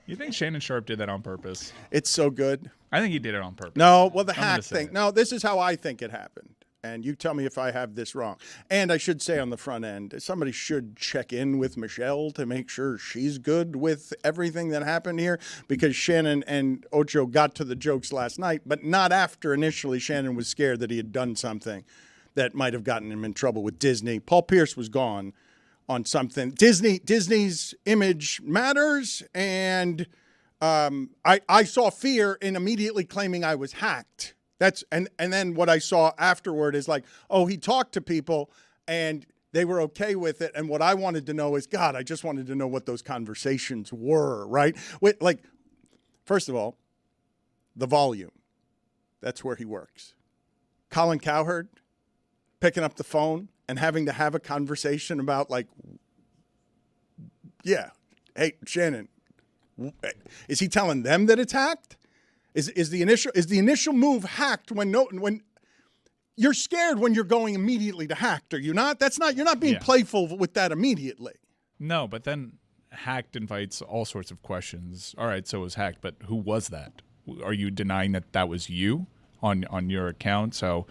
You think Shannon Sharpe did that on purpose? It's so good. I think he did it on purpose. No, well, the hack thing. No, this is how I think it happened. And you tell me if I have this wrong. And I should say on the front end, somebody should check in with Michelle to make sure she's good with everything that happened here, because Shannon and Ocho got to the jokes last night, but not after initially Shannon was scared that he had done something that might have gotten him in trouble with Disney. Paul Pierce was gone on something. Disney's image matters, and I saw fear in immediately claiming I was hacked. And then what I saw afterward is like, oh, he talked to people and they were okay with it. And what I wanted to know is, God, I just wanted to know what those conversations were, right? Like, first of all, the volume. That's where he works. Colin Cowherd picking up the phone and having to have a conversation about, like, yeah, hey, Shannon, is he telling them that it's hacked? Is the initial move hacked when you're scared when you're going immediately to hacked? Are you not? You're not being playful with that immediately. No, but then hacked invites all sorts of questions. All right, so it was hacked, but who was that? Are you denying that was you on your account? So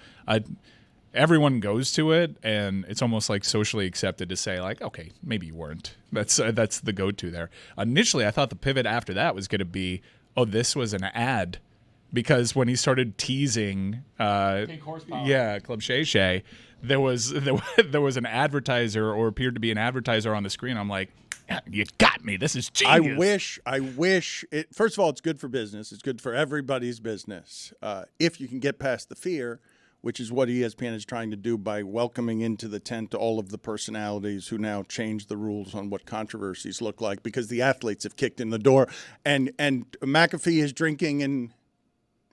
everyone goes to it, and it's almost like socially accepted to say, like, okay, maybe you weren't. That's the go-to there. Initially, I thought the pivot after that was going to be, oh, this was an ad, because when he started teasing, Club Shay Shay, there was an advertiser, or appeared to be an advertiser on the screen. I'm like, you got me. This is genius. I wish it. First of all, it's good for business. It's good for everybody's business. If you can get past the fear, which is what ESPN is trying to do by welcoming into the tent all of the personalities who now change the rules on what controversies look like, because the athletes have kicked in the door. And McAfee is drinking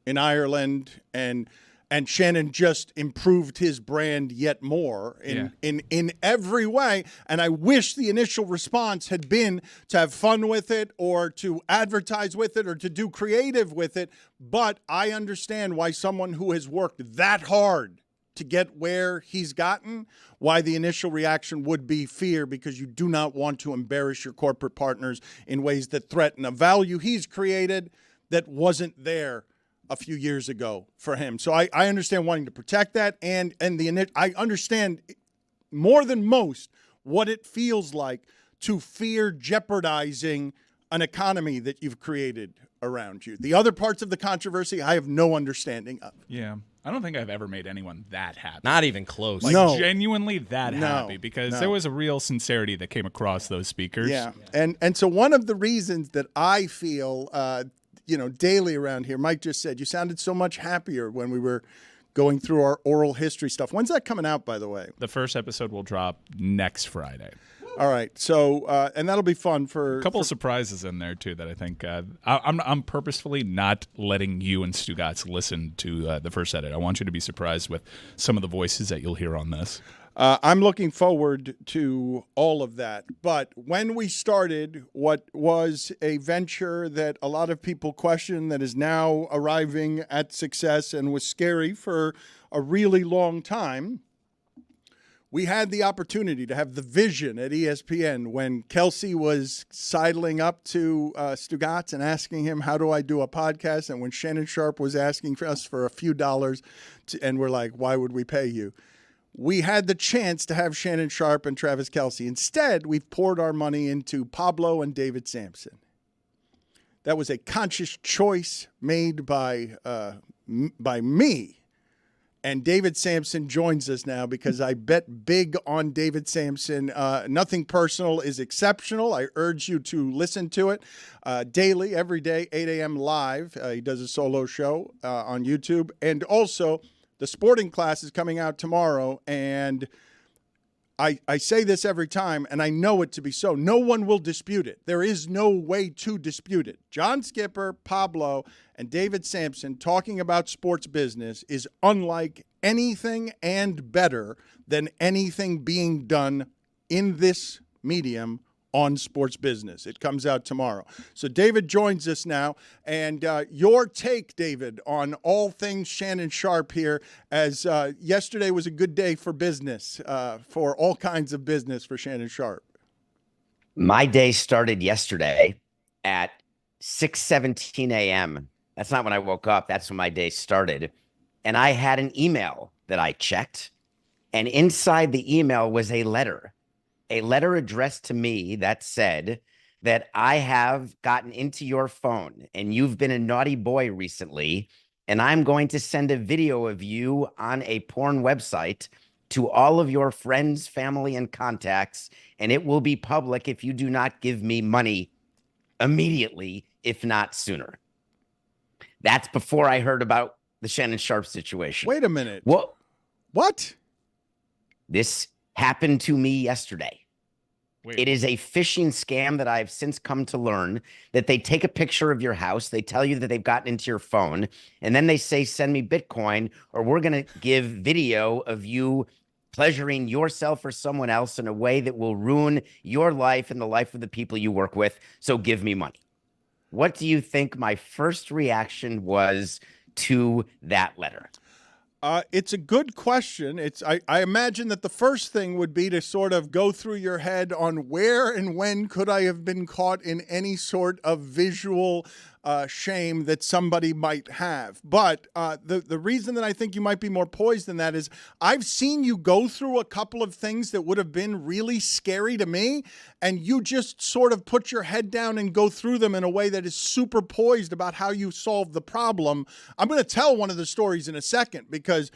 in Ireland, and Shannon just improved his brand yet more in every way. And I wish the initial response had been to have fun with it, or to advertise with it, or to do creative with it. But I understand why someone who has worked that hard to get where he's gotten, why the initial reaction would be fear, because you do not want to embarrass your corporate partners in ways that threaten a value he's created that wasn't there a few years ago for him. So I understand wanting to protect that, and I understand more than most what it feels like to fear jeopardizing an economy that you've created around you. The other parts of the controversy, I have no understanding of. Yeah. I don't think I've ever made anyone that happy. Not even close. Like, genuinely that happy, because there was a real sincerity that came across those speakers. Yeah. And so one of the reasons that I feel daily around here, Mike just said, you sounded so much happier when we were going through our oral history stuff. When's that coming out, by the way? The first episode will drop next Friday. All right. So, and that'll be fun for a couple of surprises in there too that I think I'm purposefully not letting you and Stugotz listen to the first edit. I want you to be surprised with some of the voices that you'll hear on this. I'm looking forward to all of that. But when we started what was a venture that a lot of people question, that is now arriving at success and was scary for a really long time, we had the opportunity to have the vision at ESPN when Kelsey was sidling up to Stugotz and asking him, how do I do a podcast? And when Shannon Sharpe was asking for us for a few dollars, and we're like, why would we pay you? We had the chance to have Shannon Sharpe and Travis Kelce. Instead, we've poured our money into Pablo and David Samson. That was a conscious choice made by me. And David Samson joins us now because I bet big on David Samson. Nothing personal is exceptional. I urge you to listen to it daily, every day, 8 a.m. live. He does a solo show on YouTube. And also, the sporting class is coming out tomorrow, and I say this every time, and I know it to be so. No one will dispute it. There is no way to dispute it. John Skipper, Pablo, and David Samson talking about sports business is unlike anything and better than anything being done in this medium on sports business. It comes out tomorrow. So David joins us now, and your take, David, on all things Shannon Sharpe here, as yesterday was a good day for business, for all kinds of business for Shannon Sharpe. My day started yesterday at 6:17 a.m. That's not when I woke up. That's when my day started. And I had an email that I checked. And inside the email was a letter addressed to me that said that I have gotten into your phone and you've been a naughty boy recently. And I'm going to send a video of you on a porn website to all of your friends, family, and contacts. And it will be public if you do not give me money immediately, if not sooner. That's before I heard about the Shannon Sharpe situation. Wait a minute. What? This happened to me yesterday. Wait. It is a phishing scam that I've since come to learn that they take a picture of your house. They tell you that they've gotten into your phone, and then they say, send me Bitcoin, or we're going to give video of you pleasuring yourself or someone else in a way that will ruin your life and the life of the people you work with. So give me money. What do you think my first reaction was to that letter? It's a good question. I imagine that the first thing would be to sort of go through your head on where and when could I have been caught in any sort of visual shame that somebody might have. But the reason that I think you might be more poised than that is I've seen you go through a couple of things that would have been really scary to me, and you just sort of put your head down and go through them in a way that is super poised about how you solve the problem. I'm going to tell one of the stories in a second because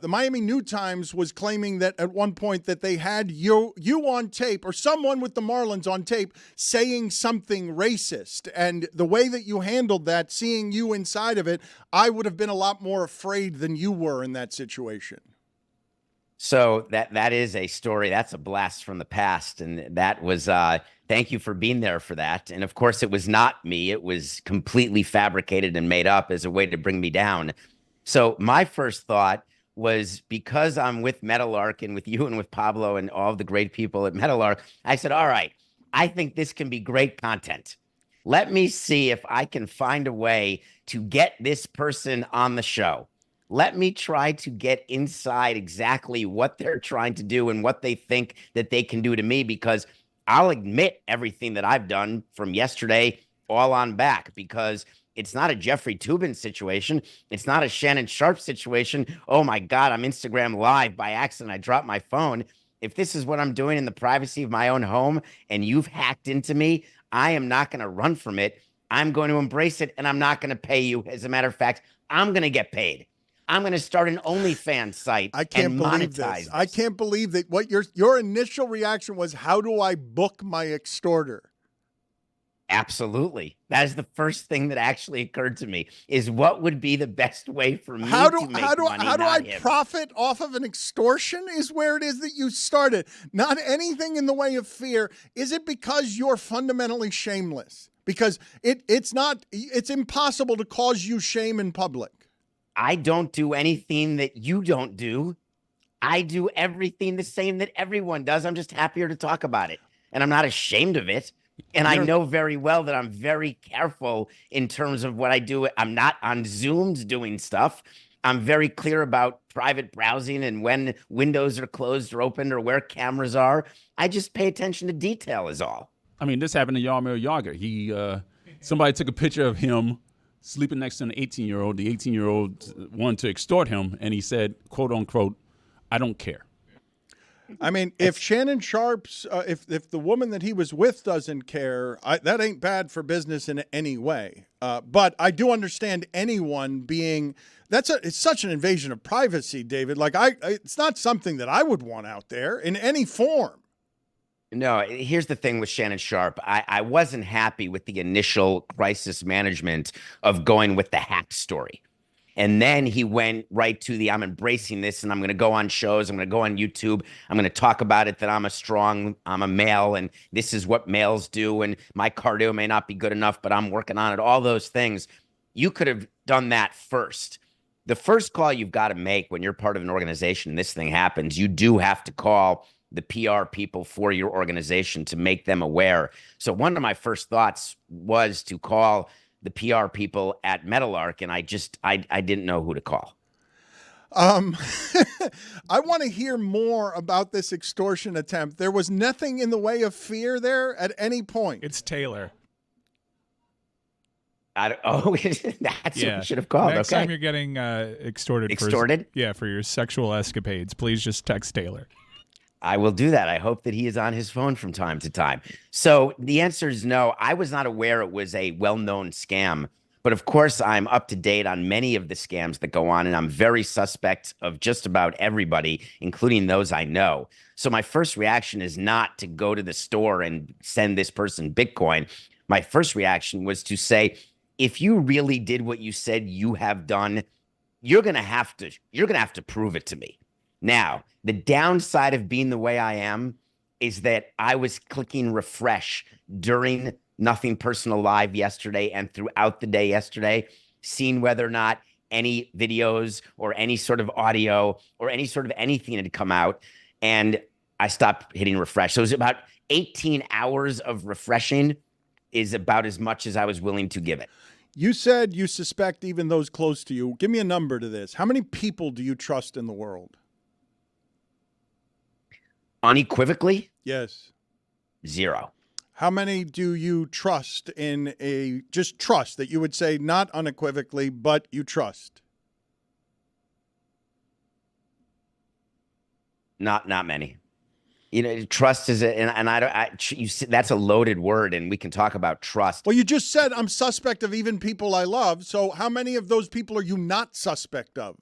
the Miami New Times was claiming that at one point that they had you on tape or someone with the Marlins on tape saying something racist. And the way that you handled that, seeing you inside of it, I would have been a lot more afraid than you were in that situation. So that is a story. That's a blast from the past. And that was, thank you for being there for that. And of course, it was not me. It was completely fabricated and made up as a way to bring me down. So my first thought was, because I'm with Metalark and with you and with Pablo and all the great people at Metalark, I said, all right, I think this can be great content. Let me see if I can find a way to get this person on the show. Let me try to get inside exactly what they're trying to do and what they think that they can do to me, because I'll admit everything that I've done from yesterday all on back, because it's not a Jeffrey Toobin situation. It's not a Shannon Sharpe situation. Oh my God, I'm Instagram Live by accident. I dropped my phone. If this is what I'm doing in the privacy of my own home and you've hacked into me, I am not going to run from it. I'm going to embrace it, and I'm not going to pay you. As a matter of fact, I'm going to get paid. I'm going to start an OnlyFans site. I can't believe this. I can't believe that what your initial reaction was, how do I book my extorter? Absolutely. That is the first thing that actually occurred to me, is what would be the best way for me to make money. How do I profit off of an extortion is where it is that you started. Not anything in the way of fear. Is it because you're fundamentally shameless? Because it's impossible to cause you shame in public. I don't do anything that you don't do. I do everything the same that everyone does. I'm just happier to talk about it. And I'm not ashamed of it. And I know very well that I'm very careful in terms of what I do. I'm not on Zooms doing stuff. I'm very clear about private browsing and when windows are closed or opened or where cameras are. I just pay attention to detail is all. I mean, this happened to Yarmir Yager. Somebody took a picture of him sleeping next to an 18-year-old. The 18-year-old wanted to extort him, and he said, quote unquote, "I don't care." I mean, if Shannon Sharpe's, if the woman that he was with doesn't care, that ain't bad for business in any way. But I do understand anyone being, it's such an invasion of privacy, David. Like it's not something that I would want out there in any form. No, here's the thing with Shannon Sharpe. I wasn't happy with the initial crisis management of going with the hack story. And then he went right to I'm embracing this, and I'm going to go on shows. I'm going to go on YouTube. I'm going to talk about it, that I'm a male, and this is what males do. And my cardio may not be good enough, but I'm working on it. All those things. You could have done that first. The first call you've got to make when you're part of an organization and this thing happens, you do have to call the PR people for your organization to make them aware. So one of my first thoughts was to call the PR people at Metalark, and I didn't know who to call. I want to hear more about this extortion attempt. There was nothing in the way of fear there at any point. It's Taylor. Oh, that's what Yeah. we should have called. Next Okay. time you're getting extorted, Extorted? for your sexual escapades, please just text Taylor. I will do that. I hope that he is on his phone from time to time. So the answer is no. I was not aware it was a well-known scam. But of course, I'm up to date on many of the scams that go on, and I'm very suspect of just about everybody, including those I know. So my first reaction is not to go to the store and send this person Bitcoin. My first reaction was to say, if you really did what you said you have done, you're gonna have to prove it to me. Now, the downside of being the way I am is that I was clicking refresh during Nothing Personal Live yesterday and throughout the day yesterday, seeing whether or not any videos or any sort of audio or any sort of anything had come out. And I stopped hitting refresh. So it was about 18 hours of refreshing is about as much as I was willing to give it. You said you suspect even those close to you. Give me a number to this. How many people do you trust in the world? Unequivocally, Yes. 0. How many do you trust in just trust that you would say not unequivocally, but you trust? Not many. You know, trust is that's a loaded word, and we can talk about trust. Well, you just said I'm suspect of even people I love. So how many of those people are you not suspect of?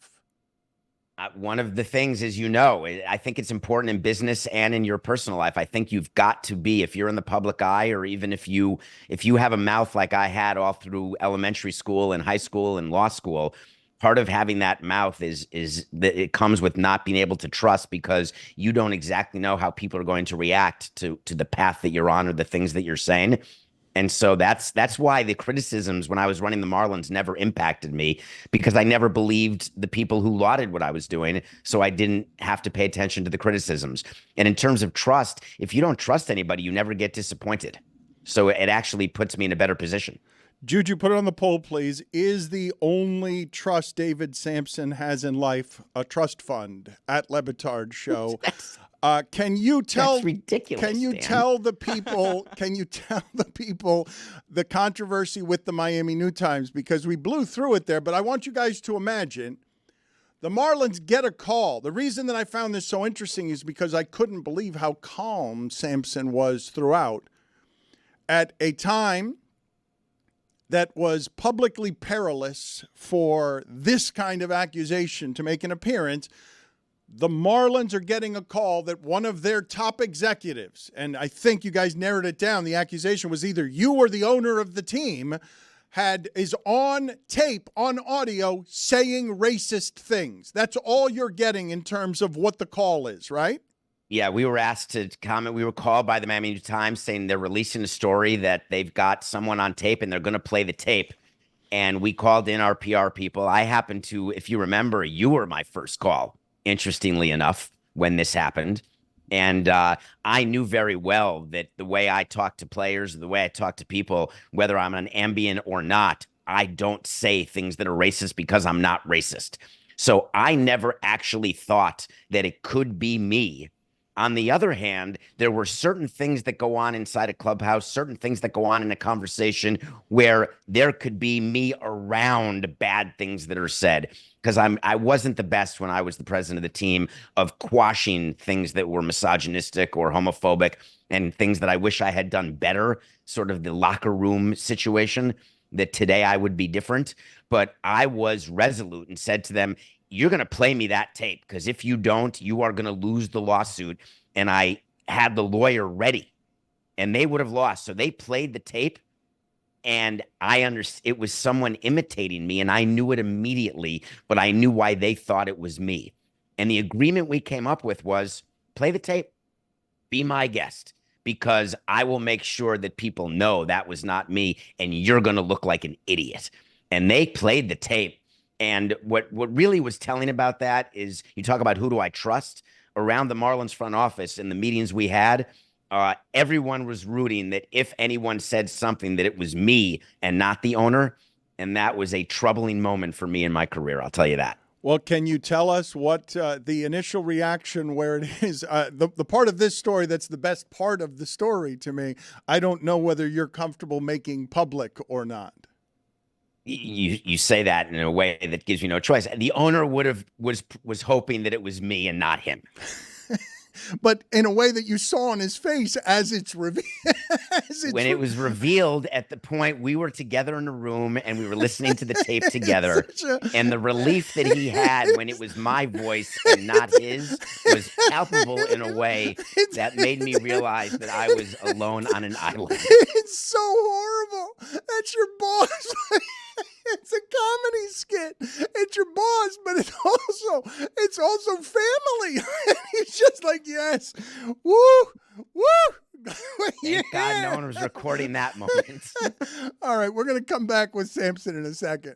One of the things is, I think it's important in business and in your personal life. I think you've got to be, if you're in the public eye, or even if you have a mouth like I had all through elementary school and high school and law school, part of having that mouth is that it comes with not being able to trust, because you don't exactly know how people are going to react to the path that you're on or the things that you're saying. And so that's why the criticisms when I was running the Marlins never impacted me, because I never believed the people who lauded what I was doing. So I didn't have to pay attention to the criticisms. And in terms of trust, if you don't trust anybody, you never get disappointed. So it actually puts me in a better position. Juju, put it on the poll, please. Is the only trust David Samson has in life a trust fund at Le Batard Show? Can you tell? That's ridiculous. Can you Dan. tell the people? Can you tell the people the controversy with the Miami New Times? Because we blew through it there, but I want you guys to imagine the Marlins get a call. The reason that I found this so interesting is because I couldn't believe how calm Samson was throughout at a time that was publicly perilous for this kind of accusation to make an appearance. The Marlins are getting a call that one of their top executives, and I think you guys narrowed it down, the accusation was either you or the owner of the team, is on tape, on audio, saying racist things. That's all you're getting in terms of what the call is, right? Yeah, we were asked to comment. We were called by the Miami New Times saying they're releasing a story that they've got someone on tape and they're going to play the tape. And we called in our PR people. I happened to, if you remember, you were my first call, interestingly enough, when this happened. And I knew very well that the way I talk to players, the way I talk to people, whether I'm an ambient or not, I don't say things that are racist because I'm not racist. So I never actually thought that it could be me. On the other hand, there were certain things that go on inside a clubhouse, certain things that go on in a conversation where there could be me around bad things that are said. Because I wasn't the best when I was the president of the team of quashing things that were misogynistic or homophobic and things that I wish I had done better, sort of the locker room situation, that today I would be different. But I was resolute and said to them, you're going to play me that tape, because if you don't, you are going to lose the lawsuit. And I had the lawyer ready and they would have lost. So they played the tape and I understood it was someone imitating me and I knew it immediately, but I knew why they thought it was me. And the agreement we came up with was play the tape, be my guest, because I will make sure that people know that was not me and you're going to look like an idiot. And they played the tape. And what really was telling about that is you talk about who do I trust around the Marlins front office in the meetings we had. Everyone was rooting that if anyone said something that it was me and not the owner. And that was a troubling moment for me in my career. I'll tell you that. Well, can you tell us what the initial reaction where it is the part of this story that's the best part of the story to me? I don't know whether you're comfortable making public or not. You say that in a way that gives you no choice. The owner was hoping that it was me and not him. But in a way that you saw on his face as it's revealed. When it was revealed, at the point we were together in a room and we were listening to the tape together, and the relief that he had when it was my voice and not his was palpable in a way that made me realize that I was alone on an island. It's so horrible. That's your boss. It's a comedy skit. It's your boss, but it's also family. He's just like, yes, woo, woo. Thank God no one was recording that moment. All right, we're going to come back with Samson in a second.